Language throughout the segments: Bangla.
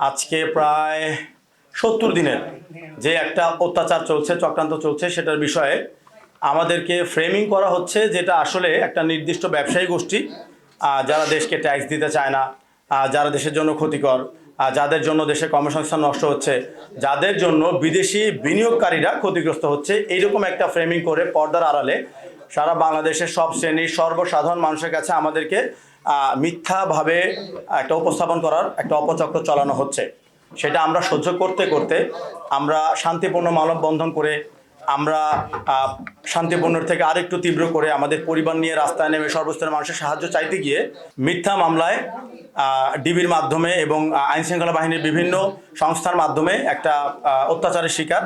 আজকে প্রায় ৭০ দিনের যে একটা অত্যাচার চলছে, চক্রান্ত চলছে, সেটার বিষয়ে আমাদেরকে ফ্রেমিং করা হচ্ছে, যেটা আসলে একটা নির্দিষ্ট ব্যবসায়ী গোষ্ঠী যারা দেশকে ট্যাক্স দিতে চায় না, যারা দেশের জন্য ক্ষতিকর, যাদের জন্য দেশের কর্মসংস্থান নষ্ট হচ্ছে, যাদের জন্য বিদেশি বিনিয়োগকারীরা ক্ষতিগ্রস্ত হচ্ছে, এইরকম একটা ফ্রেমিং করে পর্দার আড়ালে সারা বাংলাদেশের সব শ্রেণীর সর্বসাধারণ মানুষের কাছে আমাদেরকে মিথ্যাভাবে একটা উপস্থাপন করার একটা অপচক্র চালানো হচ্ছে। সেটা আমরা সহ্য করতে করতে আমরা শান্তিপূর্ণ মানববন্ধন করে, আমরা শান্তিপূর্ণের থেকে আরেকটু তীব্র করে আমাদের পরিবার নিয়ে রাস্তায় নেমে সর্বস্তরের মানুষের সাহায্য চাইতে গিয়ে মিথ্যা মামলায় ডিবির মাধ্যমে এবং আইনশৃঙ্খলা বাহিনীর বিভিন্ন সংস্থার মাধ্যমে একটা অত্যাচারের শিকার।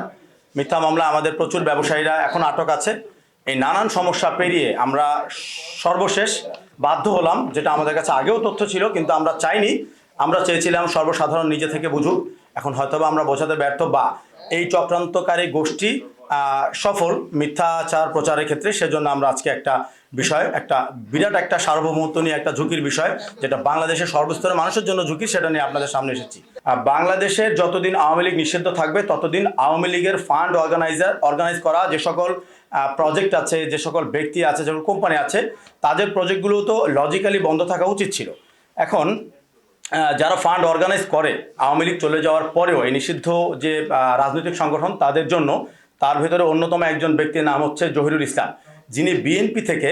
মিথ্যা মামলা আমাদের প্রচুর ব্যবসায়ীরা এখন আটক আছে। এই নানান সমস্যা পেরিয়ে আমরা সর্বশেষ বাধ্য হলাম, যেটা আমাদের কাছে আগেও তথ্য ছিল কিন্তু আমরা চাইনি, আমরা চেয়েছিলাম সর্বসাধারণ নিজে থেকে বুঝুক। এখন হয়তোবা আমরা বোঝাতে ব্যর্থ বা এই চক্রান্তকারী গোষ্ঠী সফল মিথ্যাচার প্রচারের ক্ষেত্রে। সেজন্য আমরা আজকে একটা বিষয়, একটা বিরাট একটা সার্বভৌমত্ব নিয়ে একটা ঝুঁকির বিষয়, যেটা বাংলাদেশের সর্বস্তরের মানুষের জন্য ঝুঁকি, সেটা নিয়ে আপনাদের সামনে এসেছি। বাংলাদেশের যতদিন আওয়ামী লীগ নিষিদ্ধ থাকবে ততদিন আওয়ামী লীগের ফান্ড অর্গানাইজ করা যে সকল প্রজেক্ট আছে, যে সকল ব্যক্তি আছে, যে সকল কোম্পানি আছে, তাদের প্রজেক্টগুলো তো লজিক্যালি বন্ধ থাকা উচিত ছিল। এখন যারা ফান্ড অর্গানাইজ করে আওয়ামী লীগ চলে যাওয়ার পরেও এই নিষিদ্ধ যে রাজনৈতিক সংগঠন, তাদের জন্য তার ভেতরে অন্যতম একজন ব্যক্তির নাম হচ্ছে জহিরুল ইসলাম, যিনি বিএনপি থেকে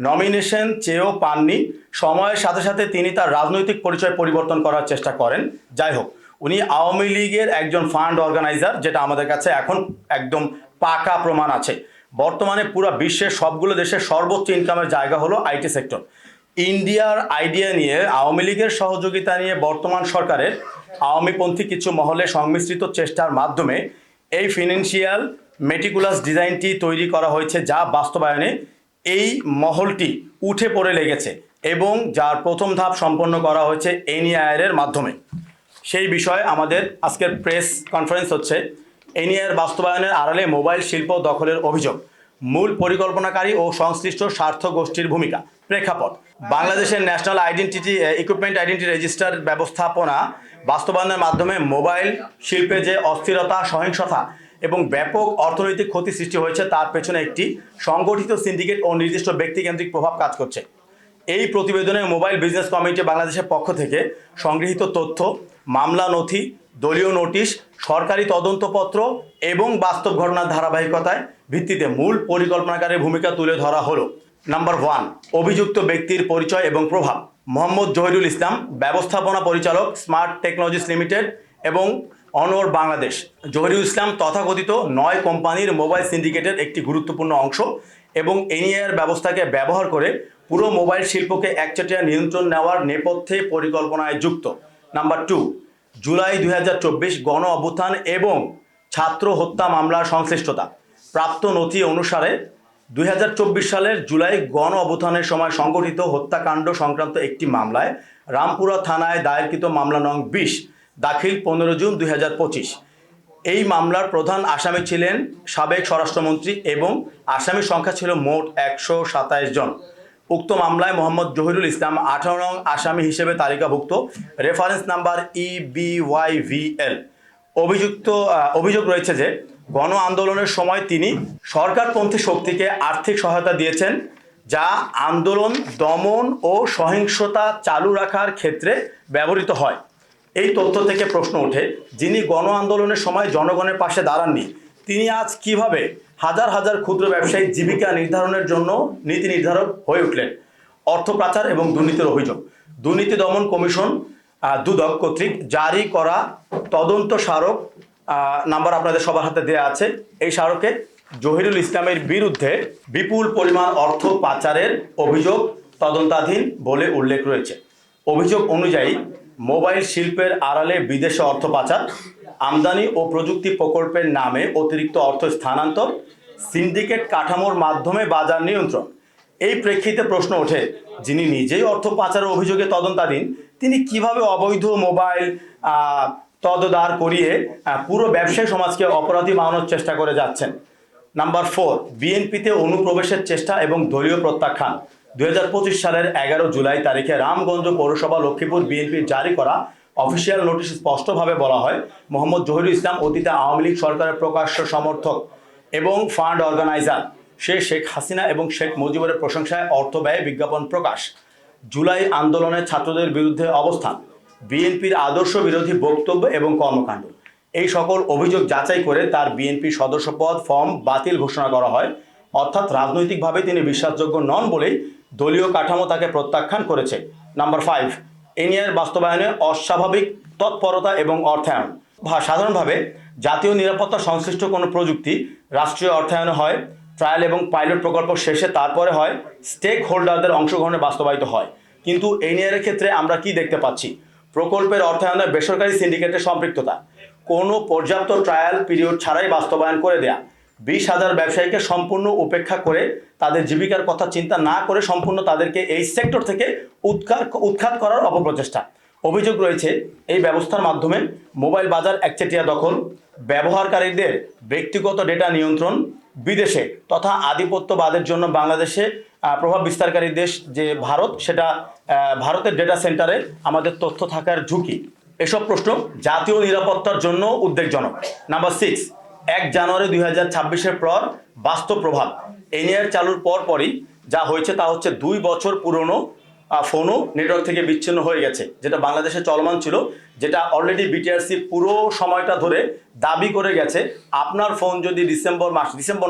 নমিনেশন চেয়েও পাননি। সময়ের সাথে সাথে তিনি তার রাজনৈতিক পরিচয় পরিবর্তন করার চেষ্টা করেন। যাই হোক, উনি আওয়ামী লীগের একজন ফান্ড অর্গানাইজার, যেটা আমাদের কাছে এখন একদম পাকা প্রমাণ আছে। বর্তমানে পুরো বিশ্বের সবগুলো দেশের সর্বোচ্চ ইনকামের জায়গা হলো আইটি সেক্টর। ইন্ডিয়ার আইডিয়া নিয়ে, আওয়ামী লীগের সহযোগিতা নিয়ে বর্তমান সরকারের আওয়ামীপন্থী কিছু মহলে সংমিশ্রিত চেষ্টার মাধ্যমে এই ফিনান্সিয়াল মেটিকুলাস ডিজাইনটি তৈরি করা হয়েছে, যা বাস্তবায়নে এই মহলটি উঠে পড়ে লেগেছে এবং যার প্রথম ধাপ সম্পন্ন করা হয়েছে এনআইআর এর মাধ্যমে। সেই বিষয়ে আমাদের আজকের প্রেস কনফারেন্স হচ্ছে। এনআইআর বাস্তবায়নের আড়ালে মোবাইল শিল্প দখলের অভিযোগ, মূল পরিকল্পনাকারী ও সংশ্লিষ্ট স্বার্থ গোষ্ঠীর ভূমিকা, প্রেক্ষাপট, বাংলাদেশের ন্যাশনাল ইকুইপমেন্ট আইডেন্টি রেজিস্টার ব্যবস্থাপনা বাস্তবায়নের মাধ্যমে মোবাইল শিল্পে যে অস্থিরতা, সহিংসতা এবং ব্যাপক অর্থনৈতিক ক্ষতি সৃষ্টি হয়েছে, তার পেছনে একটি সংগঠিত সিন্ডিকেট ও নির্দিষ্ট ব্যক্তিকেন্দ্রিক প্রভাব কাজ করছে। এই প্রতিবেদনে মোবাইল বিজনেস কমিটি বাংলাদেশের পক্ষ থেকে সংগৃহীত তথ্য, মামলা নথি, দলীয় নোটিশ, সরকারি তদন্তপত্র এবং বাস্তব ঘটনার ধারাবাহিকতায় ভিত্তিতে মূল পরিকল্পনাকারীর ভূমিকা তুলে ধরা হলো। নাম্বার 1, অভিযুক্ত ব্যক্তির পরিচয় এবং প্রভাব। মোহাম্মদ জহিরুল ইসলাম, ব্যবস্থাপনা পরিচালক, স্মার্ট টেকনোলজিস লিমিটেড এবং অনর বাংলাদেশ। জহিরুল ইসলাম তথাকথিত 9 কোম্পানির মোবাইল সিন্ডিকেটের একটি গুরুত্বপূর্ণ অংশ এবং এনআইআর ব্যবস্থাকে ব্যবহার করে পুরো মোবাইল শিল্পকে একচেটিয়া নিয়ন্ত্রণ নেওয়ার নেপথ্যে পরিকল্পনায় যুক্ত। নাম্বার 2, জুলাই 2024 গণ অভ্যুত্থান এবং ছাত্র হত্যা মামলার সংশ্লিষ্টতা। প্রাপ্ত নথি অনুসারে 2024 সালের জুলাই গণ অভ্যুত্থানের সময় সংগঠিত হত্যাকাণ্ড সংক্রান্ত একটি মামলায় রামপুরা থানায় দায়েরকৃত মামলা নং 20, দাখিল 15 জুন 2025। এই মামলার প্রধান আসামি ছিলেন সাবেক স্বরাষ্ট্রমন্ত্রী এবং আসামির সংখ্যা ছিল মোট 127 জন। উক্ত মামলায় মোহাম্মদ জহিরুল ইসলাম 18 নং আসামি হিসেবে তালিকাভুক্ত, রেফারেন্স নাম্বার EBYVL। অভিযোগ রয়েছে যে গণ আন্দোলনের সময় তিনি সরকারপন্থী শক্তিকে আর্থিক সহায়তা দিয়েছেন, যা আন্দোলন দমন ও সহিংসতা চালু রাখার ক্ষেত্রে ব্যবহৃত হয়। এই তথ্য থেকে প্রশ্ন ওঠে, যিনি গণ আন্দোলনের সময় জনগণের পাশে দাঁড়াননি, তিনি আজ কিভাবে হাজার হাজার ক্ষুদ্র ব্যবসায়ী জীবিকা নির্ধারণের জন্য নীতি নির্ধারক হয়ে উঠলেন? অর্থ পাচার এবং দুর্নীতির অভিযোগ। দুর্নীতি দমন কমিশন দুদক কর্তৃক জারি করা তদন্ত স্মারক নাম্বার আপনাদের সবার হাতে দেওয়া আছে। এই স্মারকে জহিরুল ইসলামের বিরুদ্ধে বিপুল পরিমাণ অর্থ পাচারের অভিযোগ তদন্তাধীন বলে উল্লেখ রয়েছে। অভিযোগ অনুযায়ী মোবাইল শিল্পের আড়ালে বিদেশে অর্থ পাচার, আমদানি ও প্রযুক্তি প্রকল্পের নামে অতিরিক্ত অর্থ স্থানান্তর, সিন্ডিকেট কাঠামোর মাধ্যমে বাজার নিয়ন্ত্রণ। এই প্রেক্ষিতে প্রশ্ন ওঠে, যিনি নিজেই অর্থ পাচারের অভিযোগে তদন্তাধীন, তিনি কিভাবে অবৈধ মোবাইল তদদার করিয়ে পুরো ব্যবসায়ী সমাজকে অপরাধী বানানোর চেষ্টা করে যাচ্ছেন? নাম্বার 4, বিএনপিতে অনুপ্রবেশের চেষ্টা এবং দলীয় প্রত্যাখ্যান। 2025 সালের 11 জুলাই তারিখে রামগঞ্জ পৌরসভা লক্ষ্মীপুর বিএনপির জারি করা অফিসিয়াল নোটিশ স্পষ্টভাবে বলা হয় মোহাম্মদ জহিরুল ইসলাম অতীতে আওয়ামী লীগ সরকারের প্রকাশ্য সমর্থক এবং ফান্ড অর্গানাইজার। সে শেখ হাসিনা এবং শেখ মুজিবের প্রশংসায় অর্থ ব্যয়ে বিজ্ঞাপন প্রকাশ, জুলাই আন্দোলনে ছাত্রদের বিরুদ্ধে অবস্থান, বিএনপির আদর্শ বিরোধী বক্তব্য এবং কর্মকাণ্ড, এই সকল অভিযোগ যাচাই করে তার বিএনপি সদস্যপদ ফর্ম বাতিল ঘোষণা করা হয়। অর্থাৎ রাজনৈতিকভাবে তিনি বিশ্বাসযোগ্য নন বলেই দলীয় কাঠামো তাকে প্রত্যাখ্যান করেছে। নাম্বার 5, এনএআর বাস্তবায়নে অস্বাভাবিক তৎপরতা এবং অর্থায়ন। সাধারণভাবে জাতীয় নিরাপত্তা সংশ্লিষ্ট কোনো প্রযুক্তি রাষ্ট্রীয় অর্থায়নে হয়, ট্রায়াল এবং পাইলট প্রকল্প শেষে তারপরে হয়, স্টেক হোল্ডারদের অংশগ্রহণে বাস্তবায়িত হয়। কিন্তু এনএআর ক্ষেত্রে আমরা কি দেখতে পাচ্ছি? প্রকল্পের অর্থায়নে বেসরকারি সিন্ডিকেটের সম্পৃক্ততা, কোনো পর্যাপ্ত ট্রায়াল পিরিয়ড ছাড়াই বাস্তবায়ন করে দেয়া, 20,000 ব্যবসায়ীকে সম্পূর্ণ উপেক্ষা করে তাদের জীবিকার কথা চিন্তা না করে সম্পূর্ণ তাদেরকে এই সেক্টর থেকে উৎখাত করার অপপ্রচেষ্টা। অভিযোগ রয়েছে এই ব্যবস্থার মাধ্যমে মোবাইল বাজার একচেটিয়া দখল, ব্যবহারকারীদের ব্যক্তিগত ডেটা নিয়ন্ত্রণ, বিদেশে তথা আধিপত্যবাদের জন্য বাংলাদেশে প্রভাব বিস্তারকারী দেশ যে ভারত, সেটা ভারতের ডেটা সেন্টারে আমাদের তথ্য থাকার ঝুঁকি। এসব প্রশ্ন জাতীয় নিরাপত্তার জন্য উদ্বেগজনক। নাম্বার 6, 1 জানুয়ারি 2026-এর পর বাস্তব প্রভাব। এনএআর চালুর পরই যা হয়েছে তা হচ্ছে 2 বছর পুরনো ফোনও নেটওয়ার্ক থেকে বিচ্ছিন্ন হয়ে গেছে, যেটা বাংলাদেশে চলমান ছিল, যেটা অলরেডি বিটিআরসি পুরো সময়টা ধরে দাবি করে গেছে। আপনার ফোন যদি ডিসেম্বর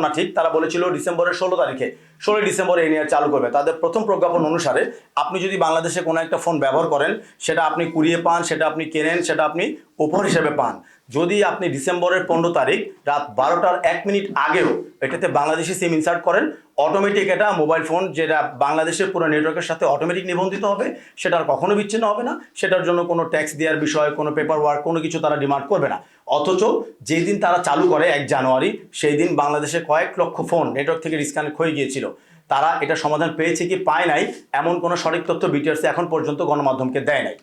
না ঠিক, তারা বলেছিল ডিসেম্বরের 16 তারিখে, 16 ডিসেম্বরে এনএআর চালু করবে। তাদের প্রথম প্রজ্ঞাপন অনুসারে আপনি যদি বাংলাদেশে কোনো একটা ফোন ব্যবহার করেন, সেটা আপনি কুড়িয়ে পান, সেটা আপনি কেনেন, সেটা আপনি উপহার হিসেবে পান। যদি আপনি ডিসেম্বরের 15 তারিখ রাত 12টার 1 মিনিট আগেও এটাতে বাংলাদেশি সিম ইনসার্ট করেন, অটোমেটিক এটা মোবাইল ফোন যেটা বাংলাদেশের পুরো নেটওয়ার্কের সাথে অটোমেটিক নিবন্ধিত হবে, সেটা আর কখনো বিচ্ছিন্ন হবে না। সেটার জন্য কোনো ট্যাক্স দেওয়ার বিষয়, কোনো পেপার ওয়ার্ক, কোনো কিছু তারা ডিমান্ড করবে না। অথচ যেই দিন তারা চালু করে 1 জানুয়ারি, সেই দিন বাংলাদেশে কয়েক লক্ষ ফোন নেটওয়ার্ক থেকে ডিসকানেক্ট হয়ে গিয়েছিল। তারা এটা সমাধান পেয়েছে কি পায় নাই, এমন কোনো সঠিক তথ্য বিটিআরসি এখন পর্যন্ত গণমাধ্যমকে দেয় নাই।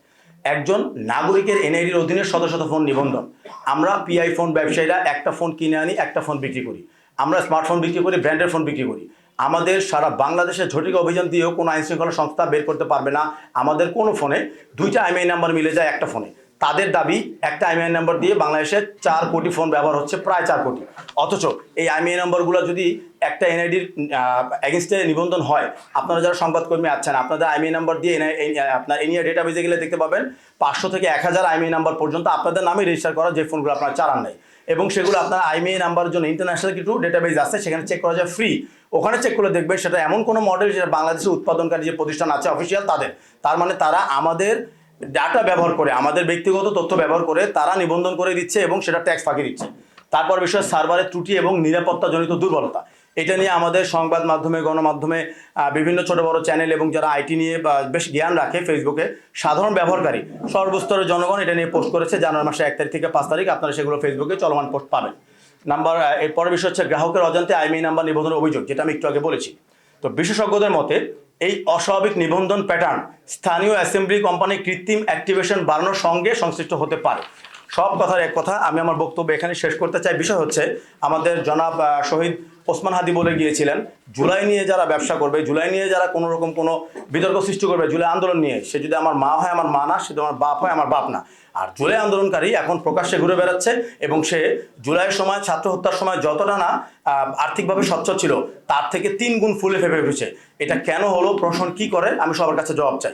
একজন নাগরিকের এনআইডির অধীনে শত শত ফোন নিবন্ধন। আমরা পিআই ফোন ব্যবসায়ীরা একটা ফোন কিনে আনি, একটা ফোন বিক্রি করি। আমরা স্মার্টফোন বিক্রি করি, ব্র্যান্ডের ফোন বিক্রি করি। আমাদের সারা বাংলাদেশে ঝটিকা অভিযান দিয়েও কোনো আইনশৃঙ্খলা সংস্থা বের করতে পারবে না আমাদের কোনো ফোনে 2টা আইএমআই নাম্বার মিলে যায় একটা ফোনে। তাদের দাবি একটা আইএমআই নাম্বার দিয়ে বাংলাদেশে 4 কোটি ফোন ব্যবহার হচ্ছে, প্রায় 4 কোটি। অথচ এই আইএমআই নাম্বারগুলো যদি একটা এনআইডির এগেনস্টে নিবন্ধন হয়, আপনারা যারা সংবাদকর্মী আছেন, আপনাদের আইএমআই নাম্বার দিয়ে আপনার এনআই ডেটাবেজে গেলে দেখতে পাবেন 500 থেকে 1000 আইএমআই নাম্বার পর্যন্ত আপনাদের নামে রেজিস্টার করা যে ফোনগুলো আপনারা চালান নাই। এবং সেগুলো আপনার আইএমআই নাম্বারের জন্য ইন্টারন্যাশনাল কিছু ডেটাবেজ আছে, সেখানে চেক করা যায় ফ্রি। ওখানে চেক করে দেখবেন সেটা এমন কোনো মডেল যেটা বাংলাদেশের উৎপাদনকারী যে প্রতিষ্ঠান আছে অফিসিয়াল তাদের, তার মানে তারা আমাদের ডাটা ব্যবহার করে, আমাদের ব্যক্তিগত তথ্য ব্যবহার করে তারা নিবন্ধন করে দিচ্ছে এবং সেটা ট্যাক্স ফাঁকি দিচ্ছে। তারপর বিষয় সার্ভারের ত্রুটি এবং নিরাপত্তাজনিত দুর্বলতা। এটা নিয়ে আমাদের সংবাদ মাধ্যমে, গণমাধ্যমে, বিভিন্ন ছোট বড় চ্যানেল এবং যারা আইটি নিয়ে বেশ জ্ঞান রাখে ফেসবুকে, সাধারণ ব্যবহারকারী, সর্বস্তরের জনগণ এটা নিয়ে পোস্ট করেছে। জানুয়ারি মাসে 1 তারিখ থেকে 5 তারিখ আপনারা সেগুলো ফেসবুকে চলমান পোস্ট পাবেন। এরপরের বিষয় হচ্ছে গ্রাহকের অজান্তে আইএমআই নাম্বার নিবন্ধনের অভিযোগ, যেটা আমি একটু আগে বলেছি। তো বিশেষজ্ঞদের মতে এই অস্বাভাবিক নিবন্ধন প্যাটার্ন স্থানীয় অ্যাসেম্বলি কোম্পানি কৃত্রিম অ্যাক্টিভেশন বাড়ানোর সঙ্গে সংশ্লিষ্ট হতে পারে। সব কথার এক কথা, আমি আমার বক্তব্য এখানে শেষ করতে চাই। বিষয় হচ্ছে আমাদের জনাব শহীদ ওসমান হাদি বলে গিয়েছিলেন, জুলাই নিয়ে যারা ব্যবসা করবে, জুলাই নিয়ে যারা কোনো রকম কোনো বিতর্ক সৃষ্টি করবে, জুলাই আন্দোলন নিয়ে, সে যদি আমার মা হয় আমার মা না, সে যদি আমার বাপ হয় আমার বাপ না। আর জুলাই আন্দোলনকারী এখন প্রকাশ্যে ঘুরে বেড়াচ্ছে এবং সে জুলাইয়ের সময়, ছাত্র হত্যার সময় যতটা না আর্থিকভাবে সচ্ছল ছিল, তার থেকে 3 গুণ ফুলে ফেপে উঠেছে। এটা কেন হলো, প্রশ্ন কি করে, আমি সবার কাছে জবাব চাই।